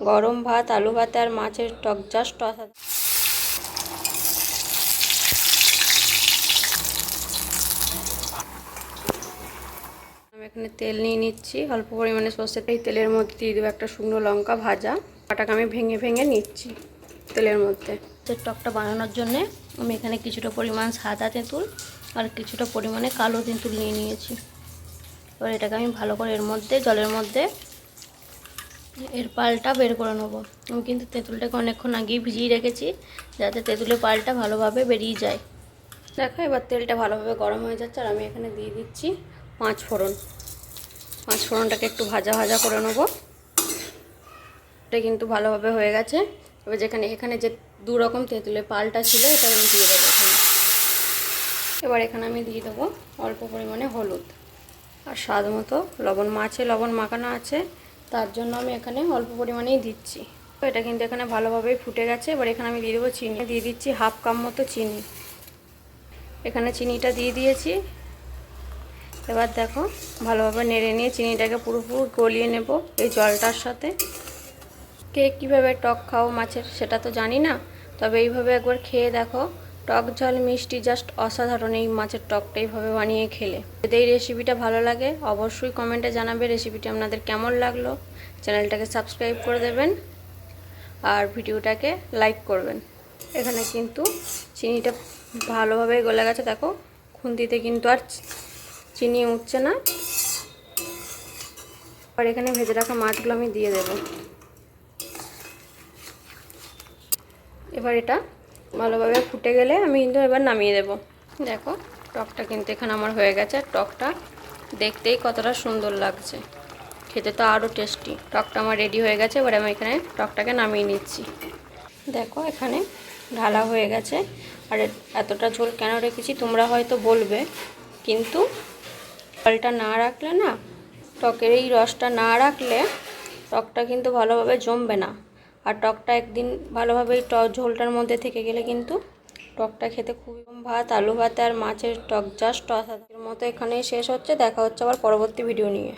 গরম ভাত, আলু ভাতে আর মাছের টক জাস্ট অসাধারণ। আমি এখানে তেল নিয়ে নিচ্ছি, অল্প পরিমাণে সর্ষের তেল। তেলের মধ্যে দিয়ে দেবো একটা শুকনো লঙ্কা ভাজা, ওটাকে আমি ভেঙে ভেঙে নিচ্ছি তেলের মধ্যে। টকটা বানানোর জন্যে আমি এখানে কিছুটা পরিমাণ সাদা তেঁতুল আর কিছুটা পরিমাণে কালো তেঁতুল নিয়ে নিয়েছি। এবার এটাকে আমি ভালো করে এর মধ্যে জলের মধ্যে এর পালটা বের করে নেবো। আমি কিন্তু তেঁতুলটাকে অনেকক্ষণ আগেই ভিজিয়ে রেখেছি যাতে তেঁতুলের পালটা ভালোভাবে বেরিয়ে যায়। দেখো এবার তেলটা ভালোভাবে গরম হয়ে যাচ্ছে আর আমি এখানে দিয়ে দিচ্ছি 5 ফোড়ন। 5 ফোড়নটাকে একটু ভাজা ভাজা করে নেবো। এটা কিন্তু ভালোভাবে হয়ে গেছে। এবার এখানে যে 2 রকম তেঁতুলের পালটা ছিল এটা আমি দিয়ে দেবো এখানে। এবার এখানে আমি দিয়ে দেবো অল্প পরিমাণে হলুদ আর স্বাদ মতো লবণ। মাছে লবণ মাখানো আছে, তার জন্য আমি এখানে অল্প পরিমাণেই দিচ্ছি। এটা কিন্তু এখানে ভালোভাবেই ফুটে গেছে। এবার এখানে আমি দিয়ে দেবো চিনি, দিয়ে দিচ্ছি 1/2 কাপ মতো চিনি। এখানে চিনিটা দিয়ে দিয়েছি। এবার দেখো ভালোভাবে নেড়ে নিয়ে চিনিটাকে পুরোপুরি গলিয়ে নেব এই জলটার সাথে। কে কীভাবে টক খাও মাছের সেটা তো জানি না, তবে এইভাবে একবার খেয়ে দেখো, টক ঝাল মিষ্টি জাস্ট অসাধারণ এই মাছের টকটা এইভাবে বানিয়ে খেলে। যদি এই রেসিপিটা ভালো লাগে অবশ্যই কমেন্টে জানাবে রেসিপিটা আপনাদের কেমন লাগলো। চ্যানেলটাকে সাবস্ক্রাইব করে দেবেন আর ভিডিওটাকে লাইক করবেন। এখানে কিন্তু চিনিটা ভালোভাবে গলে গেছে, দেখো খুন্তিতে কিন্তু আর চিনি উঠছে না। আর এখানে ভেজে রাখা মাছগুলো আমি দিয়ে দেব। এবার এটা ভালোভাবে ফুটে গেলে আমি কিন্তু এবার নামিয়ে দেব। দেখো টকটা কিন্তু এখানে আমার হয়ে গেছে। টকটা দেখতেই কতটা সুন্দর লাগছে, খেতে তো আরও টেস্টি। টকটা আমার রেডি হয়ে গেছে। এবার আমি এখানে টকটাকে নামিয়ে নিচ্ছি। দেখো এখানে ঢালা হয়ে গেছে। আর এতটা ঝোল কেন রেখেছি তোমরা হয়তো বলবে, কিন্তু জলটা না রাখলে না, টকের এই রসটা না রাখলে টকটা কিন্তু ভালোভাবে জমবে না। আর টকটা একদিন ভালোভাবে ঝোলটার মধ্যে থেকে গেলে কিন্তু টকটা খেতে খুবই। ভাত, আলু ভাতে আর মাছের টক জাস্ট অসাধারণ মতো এখানেই শেষ হচ্ছে। দেখা হচ্ছে আবার পরবর্তী ভিডিও নিয়ে।